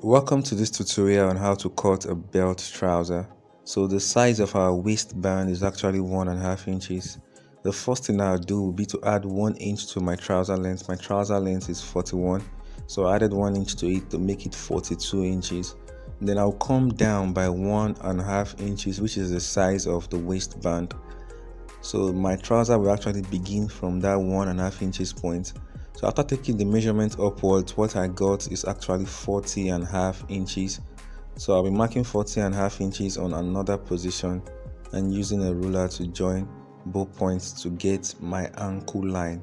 Welcome to this tutorial on how to cut a belt trouser. So the size of our waistband is actually 1.5 inches. The first thing I'll do will be to add 1 inch to my trouser length. My trouser length is 41, so I added 1 inch to it to make it 42 inches. Then I'll come down by 1.5 inches, which is the size of the waistband. So my trouser will actually begin from that 1.5 inches point. So after taking the measurement upwards, what I got is actually 40.5 inches. So I'll be marking 40.5 inches on another position and using a ruler to join both points to get my ankle line.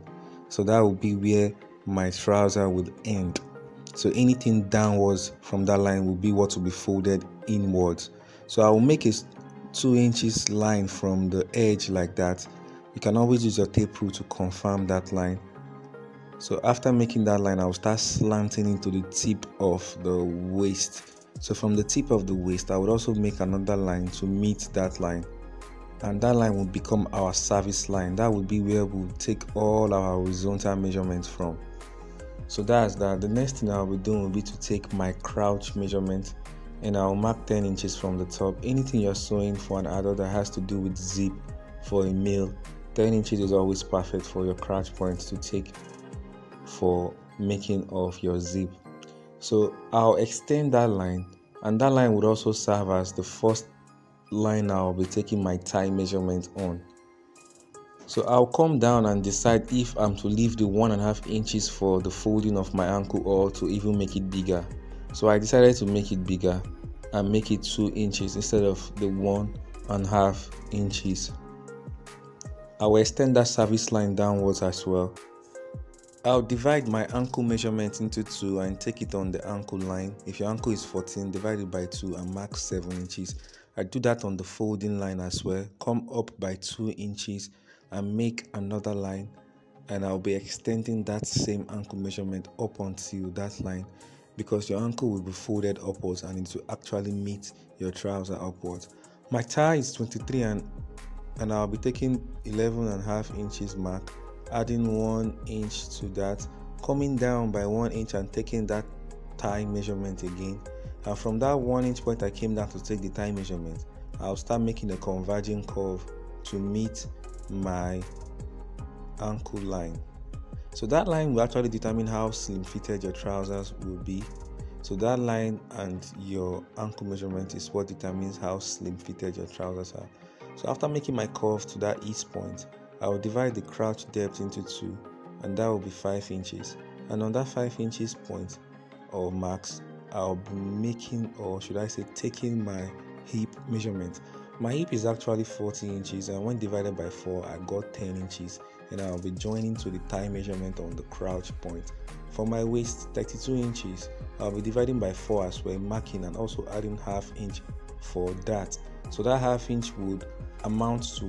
So that will be where my trouser would end. So anything downwards from that line will be what will be folded inwards. So I will make a 2 inches line from the edge like that. You can always use your tape rule to confirm that line. So after making that line, I'll start slanting into the tip of the waist. So from the tip of the waist, I would also make another line to meet that line. And that line will become our service line. That will be where we'll take all our horizontal measurements from. So that's that. The next thing I'll be doing will be to take my crouch measurement and I'll mark 10 inches from the top. Anything you're sewing for an adult that has to do with zip for a male, 10 inches is always perfect for your crouch point to take for making of your zip. So I'll extend that line, and that line would also serve as the first line I'll be taking my thigh measurement on. So I'll come down and decide if I'm to leave the 1.5 inches for the folding of my ankle or to even make it bigger. So I decided to make it bigger and make it 2 inches instead of the 1.5 inches. I will extend that service line downwards as well. I'll divide my ankle measurement into 2 and take it on the ankle line. If your ankle is 14, divide it by 2 and mark 7 inches. I do that on the folding line as well. Come up by 2 inches and make another line, and I'll be extending that same ankle measurement up until that line, because your ankle will be folded upwards and it will actually meet your trouser upwards. My thigh is 23 and I'll be taking 11.5 inches mark, adding 1 inch to that, coming down by 1 inch and taking that thigh measurement again. And from that 1 inch point I came down to take the thigh measurement, I'll start making a converging curve to meet my ankle line. So that line will actually determine how slim fitted your trousers will be. So that line and your ankle measurement is what determines how slim fitted your trousers are. So after making my curve to that east point, I will divide the crouch depth into 2, and that will be 5 inches. And on that 5 inches point or marks, I'll be making, or should I say taking, my hip measurement. My hip is actually 40 inches, and when divided by 4 I got 10 inches, and I'll be joining to the thigh measurement on the crouch point. For my waist, 32 inches, I'll be dividing by 4 as well, marking and also adding ½ inch for that. So that ½ inch would amount to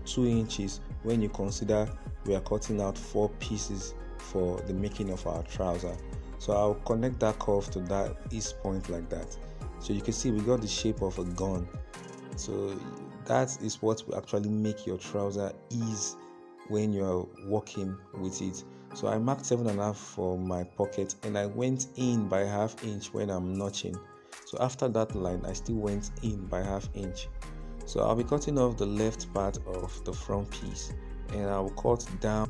2 inches when you consider we are cutting out 4 pieces for the making of our trouser. So I'll connect that curve to that east point like that. So you can see we got the shape of a gun. So that is what will actually make your trouser ease when you're working with it. So I marked 7.5 for my pocket, and I went in by ½ inch when I'm notching. So after that line, I still went in by ½ inch. So I'll be cutting off the left part of the front piece, and I'll cut down.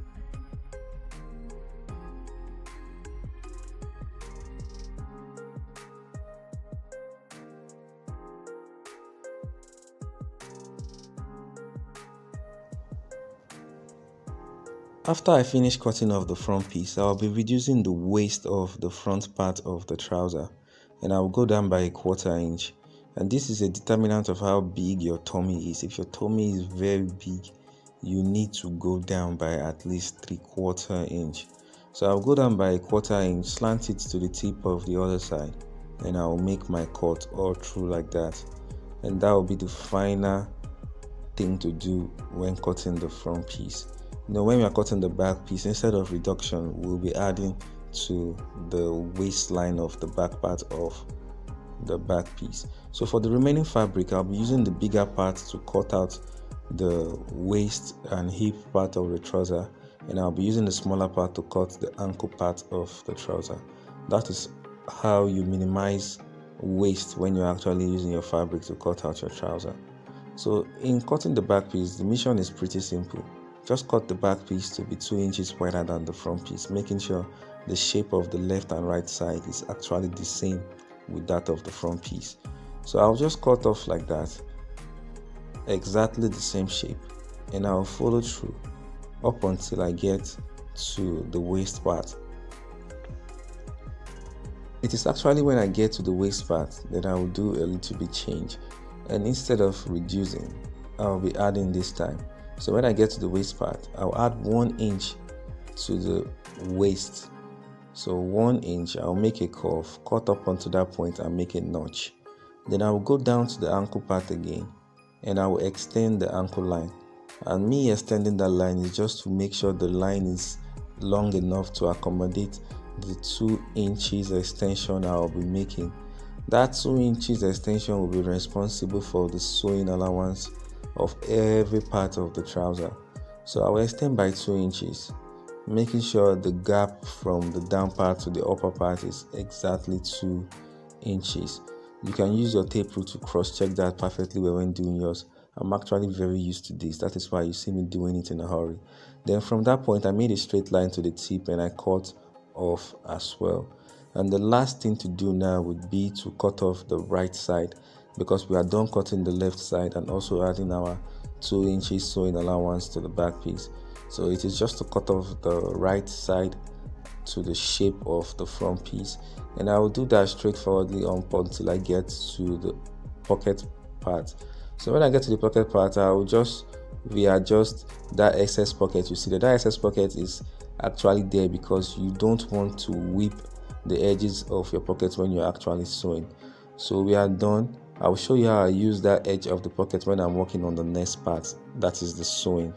After I finish cutting off the front piece, I'll be reducing the waist of the front part of the trouser, and I'll go down by 1/4 inch. And this is a determinant of how big your tummy is. If your tummy is very big, you need to go down by at least 3/4 inch. So I'll go down by 1/4 inch, slant it to the tip of the other side, and I'll make my cut all through like that. And that will be the final thing to do when cutting the front piece. Now when we are cutting the back piece, instead of reduction, we'll be adding to the waistline of the back part of the back piece. So for the remaining fabric, I'll be using the bigger part to cut out the waist and hip part of the trouser, and I'll be using the smaller part to cut the ankle part of the trouser. That is how you minimize waste when you're actually using your fabric to cut out your trouser. So in cutting the back piece, the mission is pretty simple. Just cut the back piece to be 2 inches wider than the front piece, making sure the shape of the left and right side is actually the same with that of the front piece. So I'll just cut off like that, exactly the same shape, and I'll follow through up until I get to the waist part. It is actually when I get to the waist part that I will do a little bit change, and instead of reducing, I'll be adding this time. So when I get to the waist part, I'll add 1 inch to the waist. So 1 inch, I'll make a curve, cut up onto that point and make a notch. Then I will go down to the ankle part again, and I will extend the ankle line. And me extending that line is just to make sure the line is long enough to accommodate the 2 inches extension I'll be making. That 2 inches extension will be responsible for the sewing allowance of every part of the trouser. So I will extend by 2 inches, making sure the gap from the down part to the upper part is exactly 2 inches. You can use your tape rule to cross-check that perfectly well when doing yours. I'm actually very used to this. That is why you see me doing it in a hurry. Then from that point, I made a straight line to the tip and I cut off as well. And the last thing to do now would be to cut off the right side, because we are done cutting the left side and also adding our 2 inches sewing allowance to the back piece. So it is just to cut off the right side to the shape of the front piece, and I will do that straightforwardly until I get to the pocket part. So when I get to the pocket part, I will just readjust that excess pocket. You see that excess pocket is actually there because you don't want to whip the edges of your pocket when you're actually sewing. So we are done. I will show you how I use that edge of the pocket when I'm working on the next part, that is the sewing.